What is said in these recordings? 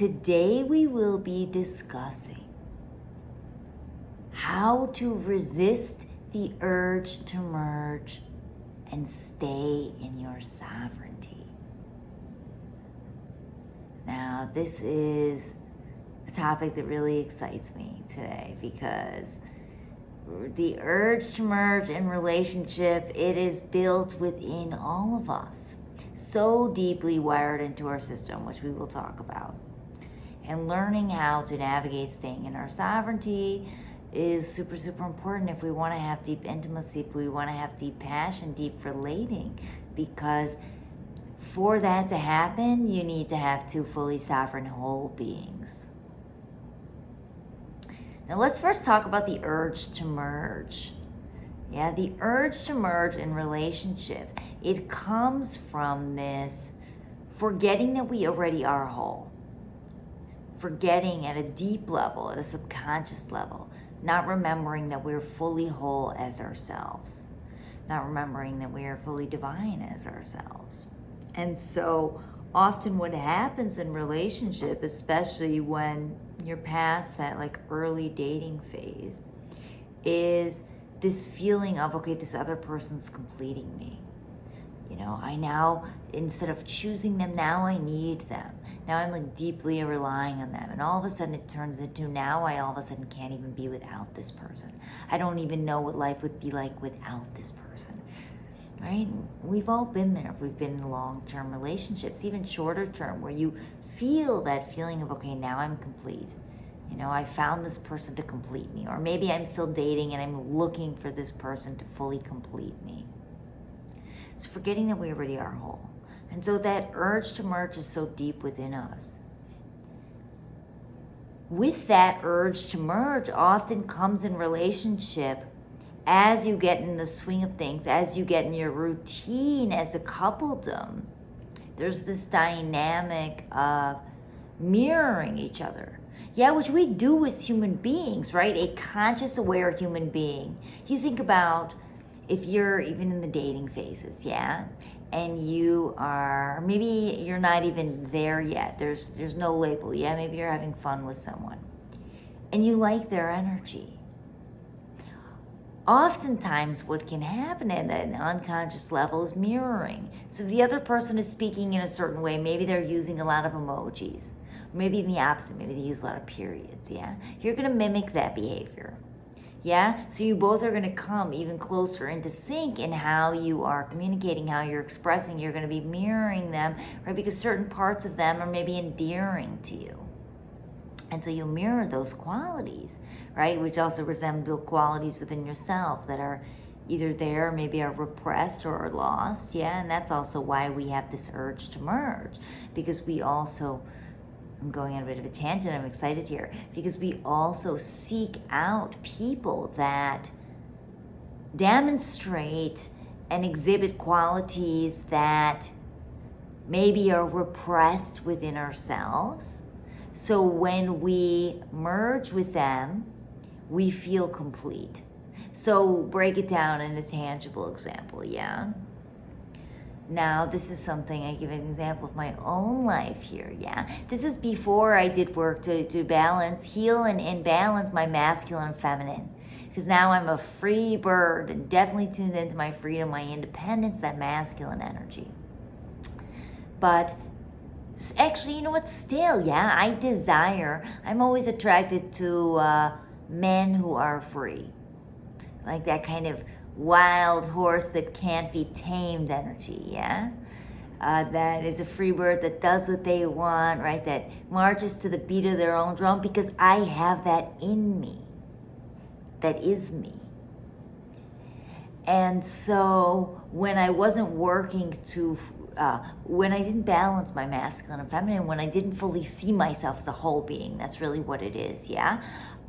Today we will be discussing how to resist the urge to merge and stay in your sovereignty. Now, this is a topic that really excites me today because the urge to merge in relationship, it is built within all of us, so deeply wired into our system, which we will talk about. And learning how to navigate staying in our sovereignty is super, super important if we want to have deep intimacy, if we want to have deep passion, deep relating, because for that to happen, you need to have two fully sovereign whole beings. Now let's first talk about the urge to merge. Yeah, the urge to merge in relationship, it comes from this forgetting that we already are whole. Forgetting at a deep level, at a subconscious level, not remembering that we're fully whole as ourselves, not remembering that we are fully divine as ourselves. And so often what happens in relationship, especially when you're past that like early dating phase, is this feeling of, okay, this other person's completing me. You know, I now, instead of choosing them, now I need them. Now I'm like deeply relying on them. And all of a sudden it turns into, now I all of a sudden can't even be without this person. I don't even know what life would be like without this person, right? We've all been there. We've been in long-term relationships, even shorter term, where you feel that feeling of, okay, now I'm complete. You know, I found this person to complete me. Or maybe I'm still dating and I'm looking for this person to fully complete me. It's forgetting that we already are whole. And so that urge to merge is so deep within us. With that urge to merge often comes in relationship as you get in the swing of things, as you get in your routine as a coupledom. There's this dynamic of mirroring each other. Yeah, which we do as human beings, right? A conscious, aware human being. You think about if you're even in the dating phases, yeah? And you are, maybe you're not even there yet. There's no label. Yeah, maybe you're having fun with someone. And you like their energy. Oftentimes what can happen at an unconscious level is mirroring. So if the other person is speaking in a certain way, maybe they're using a lot of emojis. Maybe in the opposite, maybe they use a lot of periods, yeah? You're gonna mimic that behavior. Yeah, so you both are going to come even closer into sync in how you are communicating, how you're expressing. You're going to be mirroring them, right? Because certain parts of them are maybe endearing to you. And so you mirror those qualities, right? Which also resemble qualities within yourself that are either there, maybe are repressed or are lost. Yeah, and that's also why we have this urge to merge, because we also, I'm going on a bit of a tangent, I'm excited here, because we also seek out people that demonstrate and exhibit qualities that maybe are repressed within ourselves. So when we merge with them, we feel complete. So break it down in a tangible example, yeah? Now, this is something, I give an example of my own life here, yeah? This is before I did work to balance, heal and balance my masculine and feminine. Because now I'm a free bird and definitely tuned into my freedom, my independence, that masculine energy. But actually, you know what, still, yeah, I'm always attracted to men who are free. Like that kind of wild horse that can't be tamed energy, yeah? That is a free bird that does what they want, right? That marches to the beat of their own drum, because I have that in me. That is me. And so when I wasn't working to, when I didn't balance my masculine and feminine, when I didn't fully see myself as a whole being, that's really what it is, yeah?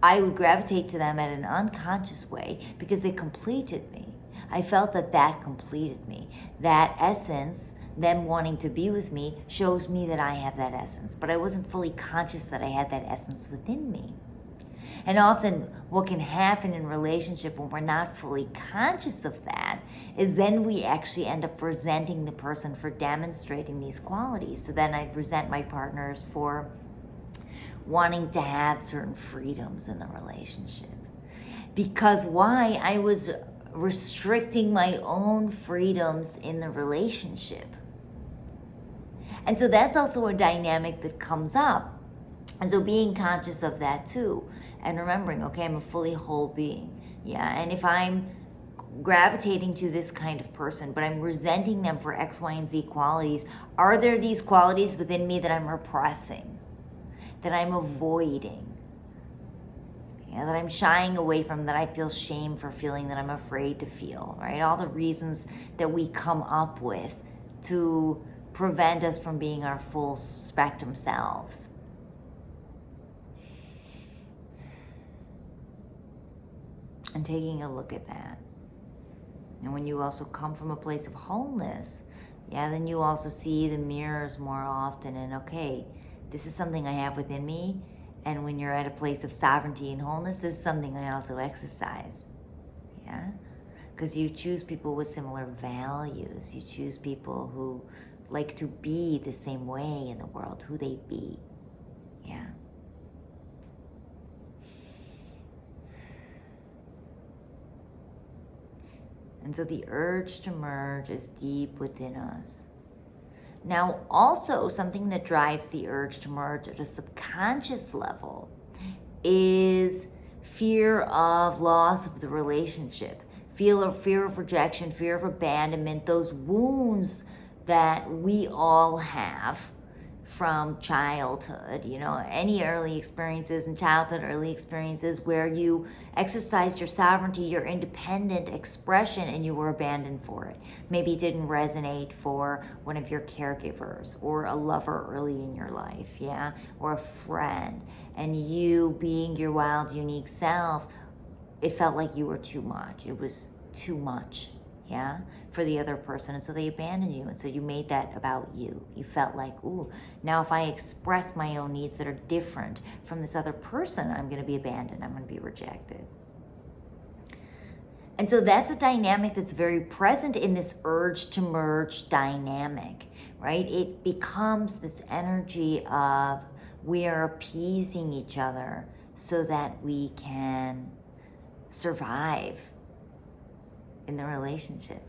I would gravitate to them in an unconscious way because they completed me. I felt that completed me. That essence, them wanting to be with me, shows me that I have that essence. But I wasn't fully conscious that I had that essence within me. And often what can happen in relationship when we're not fully conscious of that is then we actually end up resenting the person for demonstrating these qualities. So then I'd resent my partners for wanting to have certain freedoms in the relationship. Because why? I was restricting my own freedoms in the relationship. And so that's also a dynamic that comes up. And so being conscious of that too. And remembering, okay, I'm a fully whole being. Yeah, and if I'm gravitating to this kind of person, but I'm resenting them for X, Y, and Z qualities, are there these qualities within me that I'm repressing, that I'm avoiding, that I'm shying away from, that I feel shame for feeling, that I'm afraid to feel, right? All the reasons that we come up with to prevent us from being our full spectrum selves. And taking a look at that. And when you also come from a place of wholeness, then you also see the mirrors more often, and okay, this is something I have within me. And when you're at a place of sovereignty and wholeness, this is something I also exercise. Because you choose people with similar values. You choose people who like to be the same way in the world, who they be. And so the urge to merge is deep within us. Now, also something that drives the urge to merge at a subconscious level is fear of loss of the relationship, fear of rejection, fear of abandonment, those wounds that we all have from childhood, any early experiences in childhood, early experiences where you exercised your sovereignty, your independent expression, and you were abandoned for it. Maybe it didn't resonate for one of your caregivers or a lover early in your life, or a friend. And you being your wild, unique self, it felt like you were too much. It was too much, for the other person. And so they abandoned you. And so you made that about you. You felt like, ooh, now if I express my own needs that are different from this other person, I'm going to be abandoned. I'm going to be rejected. And so that's a dynamic that's very present in this urge to merge dynamic, right? It becomes this energy of we are appeasing each other so that we can survive in the relationship.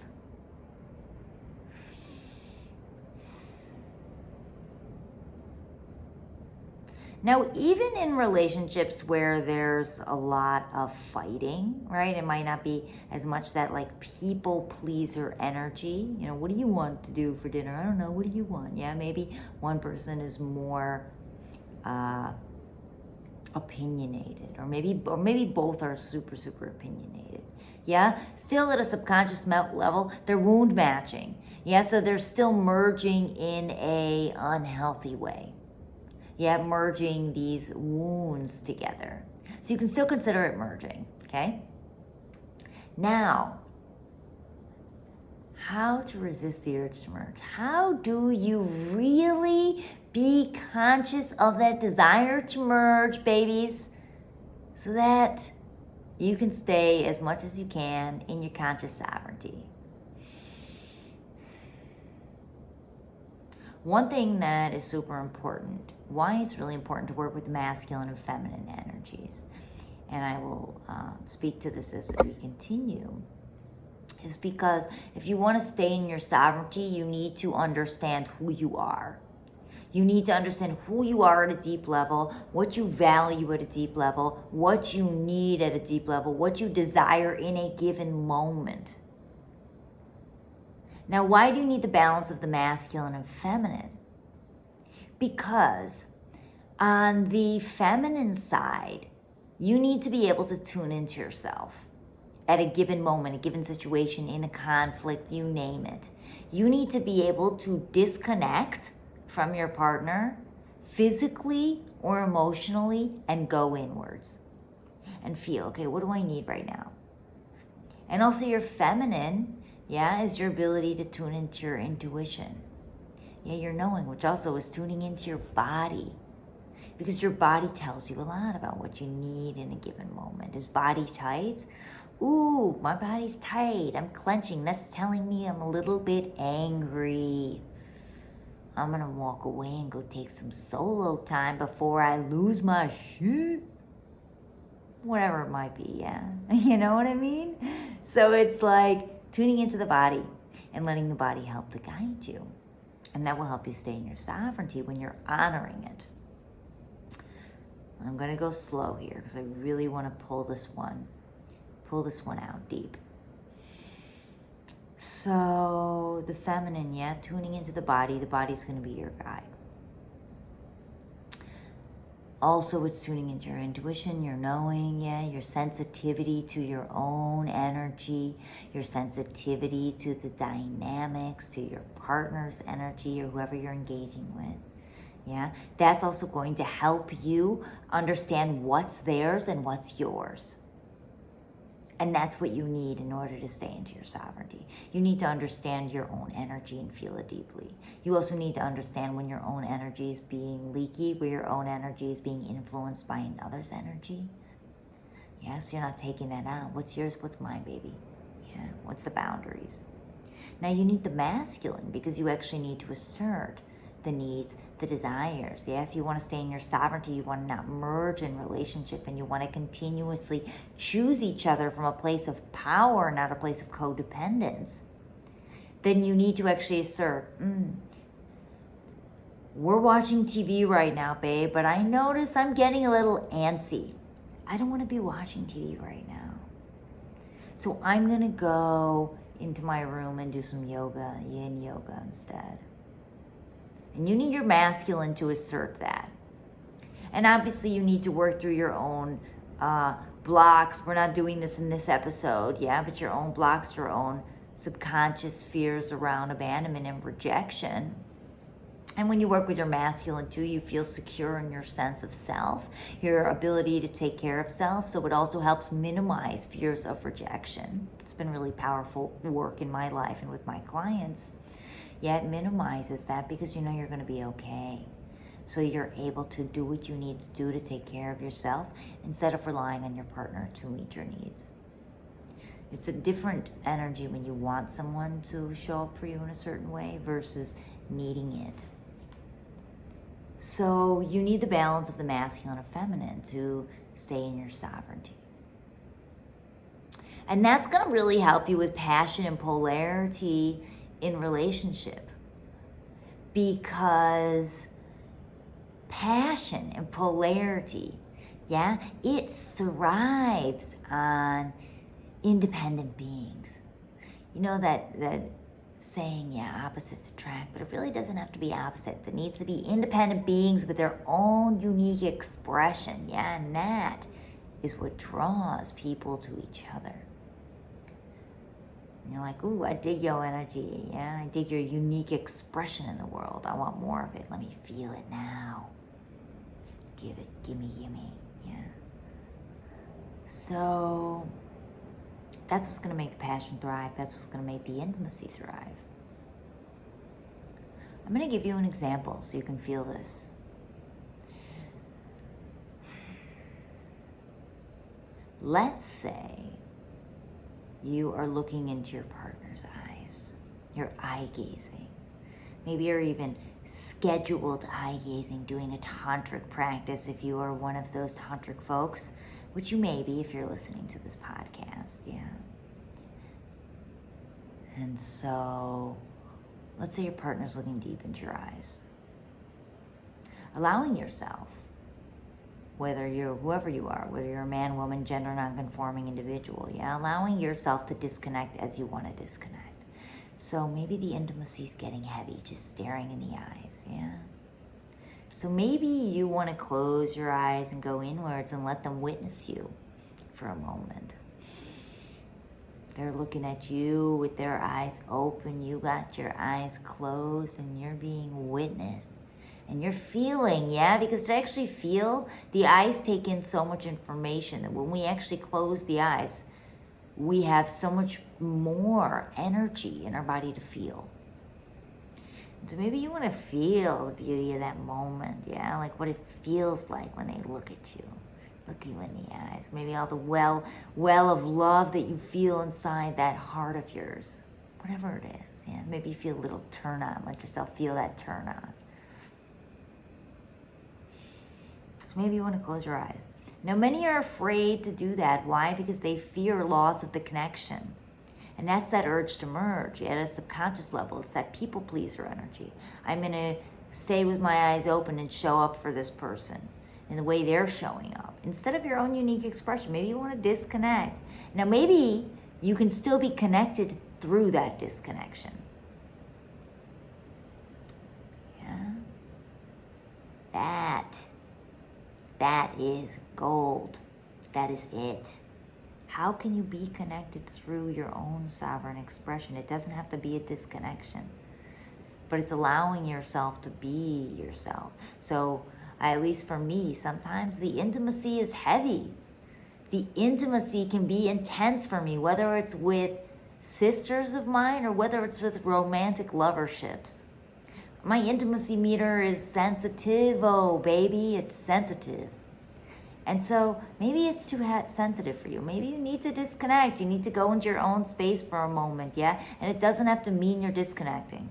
Now, even in relationships where there's a lot of fighting, right? It might not be as much that like people pleaser energy. What do you want to do for dinner? I don't know. What do you want? Maybe one person is more opinionated, or maybe both are super, super opinionated. Still at a subconscious level, they're wound matching. So they're still merging in a unhealthy way. Merging these wounds together. So you can still consider it merging, okay? Now, how to resist the urge to merge? How do you really be conscious of that desire to merge, babies, so that you can stay as much as you can in your conscious sovereignty? One thing that is super important, why it's really important to work with the masculine and feminine energies, and I will speak to this as we continue, is because if you want to stay in your sovereignty, you need to understand who you are. You need to understand who you are at a deep level, what you value at a deep level, what you need at a deep level, what you desire in a given moment. Now, why do you need the balance of the masculine and feminine? Because on the feminine side, you need to be able to tune into yourself at a given moment, a given situation, in a conflict, you name it. You need to be able to disconnect from your partner physically or emotionally and go inwards and feel, okay, what do I need right now? And also your feminine, is your ability to tune into your intuition. Your knowing, which also is tuning into your body. Because your body tells you a lot about what you need in a given moment. Is body tight? Ooh, my body's tight. I'm clenching. That's telling me I'm a little bit angry. I'm going to walk away and go take some solo time before I lose my shit. Whatever it might be, yeah. You know what I mean? So it's like tuning into the body and letting the body help to guide you. And that will help you stay in your sovereignty when you're honoring it. I'm going to go slow here because I really want to pull this one out deep. So the feminine, yeah, tuning into the body's going to be your guide. Also, it's tuning into your intuition, your knowing, yeah, your sensitivity to your own energy, your sensitivity to the dynamics, to your partner's energy or whoever you're engaging with. Yeah, that's also going to help you understand what's theirs and what's yours. And that's what you need in order to stay into your sovereignty. You need to understand your own energy and feel it deeply. You also need to understand when your own energy is being leaky, where your own energy is being influenced by another's energy. Yes, you're not taking that out. What's yours? What's mine, baby? Yeah, what's the boundaries? Now you need the masculine because you actually need to assert the needs, the desires. Yeah, if you want to stay in your sovereignty, you want to not merge in relationship, and you want to continuously choose each other from a place of power, not a place of codependence, then you need to actually assert, we're watching TV right now, babe, but I notice I'm getting a little antsy. I don't want to be watching TV right now. So I'm going to go into my room and do some yoga, yin yoga instead. And you need your masculine to assert that. And obviously you need to work through your own blocks. We're not doing this in this episode, yeah, but your own blocks, your own subconscious fears around abandonment and rejection. And when you work with your masculine too, you feel secure in your sense of self, your ability to take care of self. So it also helps minimize fears of rejection. It's been really powerful work in my life and with my clients. Yeah, it minimizes that because you know you're going to be okay. So you're able to do what you need to do to take care of yourself instead of relying on your partner to meet your needs. It's a different energy when you want someone to show up for you in a certain way versus needing it. So you need the balance of the masculine and feminine to stay in your sovereignty. And that's going to really help you with passion and polarity in relationship, because passion and polarity, yeah, it thrives on independent beings. You know that saying, yeah, opposites attract, but it really doesn't have to be opposites. It needs to be independent beings with their own unique expression, yeah, and that is what draws people to each other. And you're like, ooh, I dig your energy, yeah, I dig your unique expression in the world. I want more of it. Let me feel it now. Give it, gimme, yeah. So that's what's going to make the passion thrive. That's what's going to make the intimacy thrive. I'm going to give you an example so you can feel this. Let's say you are looking into your partner's eyes. You're eye gazing. Maybe you're even scheduled eye gazing, doing a tantric practice if you are one of those tantric folks, which you may be if you're listening to this podcast, yeah. And so, let's say your partner's looking deep into your eyes. Allowing yourself, whether you're whoever you are, whether you're a man, woman, gender non-conforming individual, yeah, allowing yourself to disconnect as you want to disconnect. So maybe the intimacy's getting heavy, just staring in the eyes, yeah. So maybe you want to close your eyes and go inwards and let them witness you for a moment. They're looking at you with their eyes open. You got your eyes closed and you're being witnessed. And you're feeling, yeah, because to actually feel, the eyes take in so much information that when we actually close the eyes, we have so much more energy in our body to feel. So maybe you want to feel the beauty of that moment, yeah? Like what it feels like when they look at you in the eyes. Maybe all the well of love that you feel inside that heart of yours. Whatever it is, Yeah, maybe you feel a little turn on. Let yourself feel that turn on. So maybe you want to close your eyes. Now, many are afraid to do that. Why? Because they fear loss of the connection. And that's that urge to merge at a subconscious level. It's that people pleaser energy. I'm going to stay with my eyes open and show up for this person in the way they're showing up. Instead of your own unique expression, maybe you want to disconnect. Now, maybe you can still be connected through that disconnection. Yeah. That is gold. That is it. How can you be connected through your own sovereign expression? It doesn't have to be a disconnection, but it's allowing yourself to be yourself. So, at least for me, sometimes the intimacy is heavy. The intimacy can be intense for me, whether it's with sisters of mine or whether it's with romantic loverships. My intimacy meter is sensitive, oh baby, it's sensitive. And so maybe it's too sensitive for you. Maybe you need to disconnect. You need to go into your own space for a moment, yeah? And it doesn't have to mean you're disconnecting.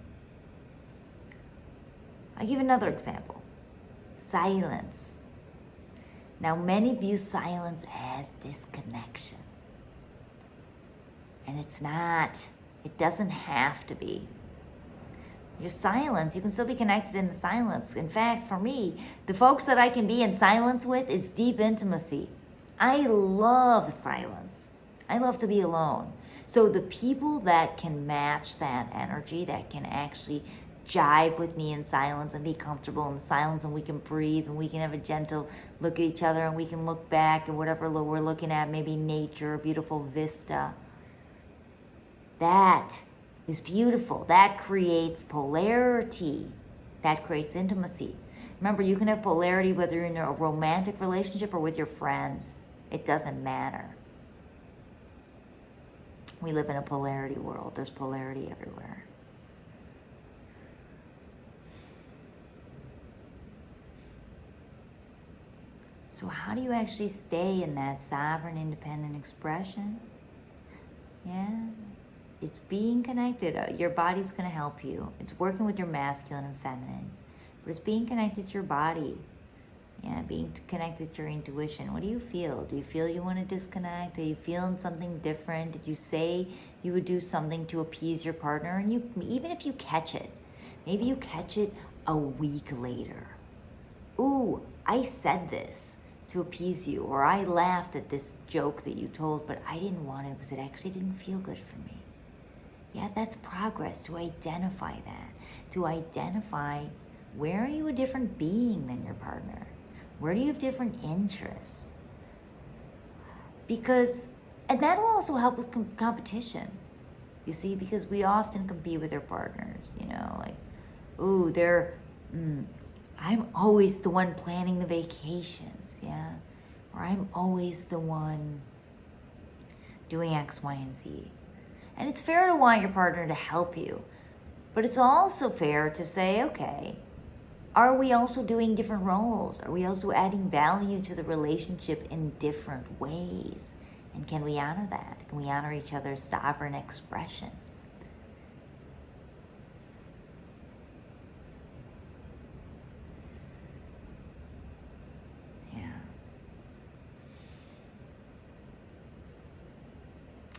I'll give another example. Silence. Now, many view silence as disconnection. And it's not. It doesn't have to be. Your silence, you can still be connected in the silence. In fact, for me, the folks that I can be in silence with, it's deep intimacy. I love silence. I love to be alone. So the people that can match that energy, that can actually jive with me in silence and be comfortable in silence, and we can breathe and we can have a gentle look at each other and we can look back at whatever we're looking at, maybe nature, a beautiful vista. That is beautiful. That creates polarity. That creates intimacy. Remember, you can have polarity whether you're in a romantic relationship or with your friends. It doesn't matter. We live in a polarity world. There's polarity everywhere. So how do you actually stay in that sovereign, independent expression? Yeah. It's being connected. Your body's going to help you. It's working with your masculine and feminine. But it's being connected to your body. Yeah, being connected to your intuition. What do you feel? Do you feel you want to disconnect? Are you feeling something different? Did you say you would do something to appease your partner? And you, even if you catch it, maybe you catch it a week later. Ooh, I said this to appease you. Or I laughed at this joke that you told, but I didn't want to because it actually didn't feel good for me. Yeah, that's progress, to identify that. To identify, where are you a different being than your partner? Where do you have different interests? Because, and that will also help with competition. You see, because we often compete with our partners, you know, like, ooh, I'm always the one planning the vacations, yeah? Or I'm always the one doing X, Y, and Z. And it's fair to want your partner to help you, but it's also fair to say, okay, are we also doing different roles? Are we also adding value to the relationship in different ways? And can we honor that? Can we honor each other's sovereign expression?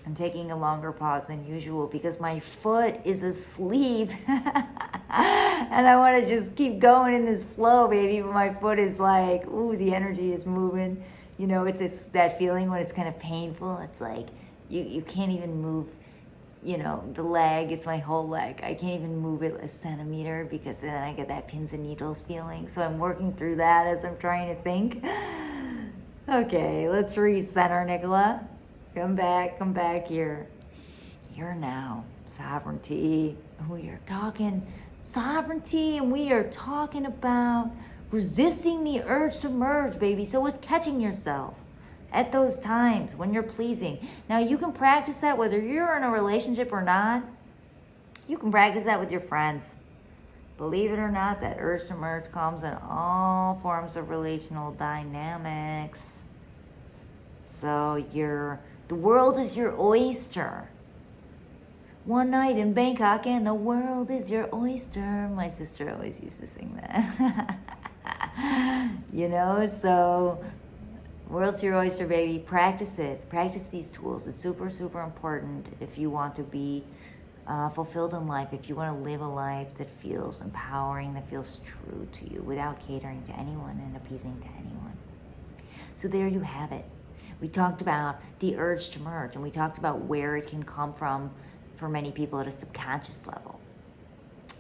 I'm taking a longer pause than usual because my foot is asleep. And I want to just keep going in this flow, baby. But my foot is like, ooh, the energy is moving. You know, it's that feeling when it's kind of painful. It's like you can't even move, you know, the leg. It's my whole leg. I can't even move it a centimeter because then I get that pins and needles feeling. So I'm working through that as I'm trying to think. Okay, let's recenter, Nicola. Come back here. Here now, sovereignty. We are talking sovereignty, and we are talking about resisting the urge to merge, baby. So it's catching yourself at those times when you're pleasing. Now, you can practice that whether you're in a relationship or not. You can practice that with your friends. Believe it or not, that urge to merge comes in all forms of relational dynamics. So the world is your oyster. one night in Bangkok and the world is your oyster. My sister always used to sing that. You know, so world's your oyster, baby. Practice it. Practice these tools. It's super, super important if you want to be fulfilled in life, if you want to live a life that feels empowering, that feels true to you without catering to anyone and appeasing to anyone. So there you have it. We talked about the urge to merge, and we talked about where it can come from for many people at a subconscious level.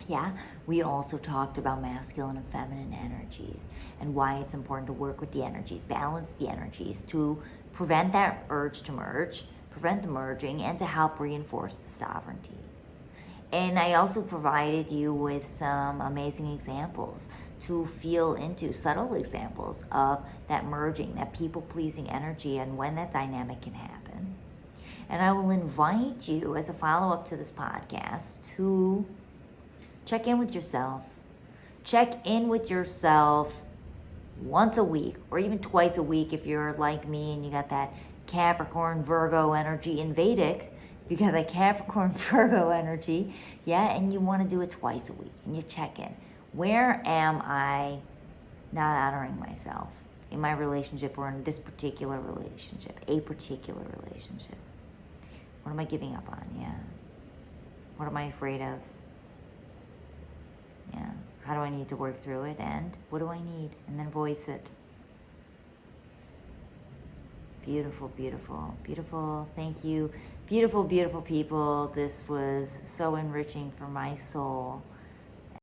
Yeah, we also talked about masculine and feminine energies and why it's important to work with the energies, balance the energies to prevent that urge to merge, prevent the merging, and to help reinforce the sovereignty. And I also provided you with some amazing examples to feel into, subtle examples of that merging, that people-pleasing energy, and when that dynamic can happen. And I will invite you, as a follow-up to this podcast, to check in with yourself. Check in with yourself once a week, or even twice a week if you're like me and you got that Capricorn, Virgo energy in Vedic. If you got that Capricorn, Virgo energy, yeah, and you want to do it twice a week, and you check in. Where am I not honoring myself in my relationship, or in this particular relationship, a particular relationship? What am I giving up on? Yeah. What am I afraid of? Yeah. How do I need to work through it? And what do I need? And then voice it. Beautiful, beautiful, beautiful. Thank you. Beautiful, beautiful people. This was so enriching for my soul.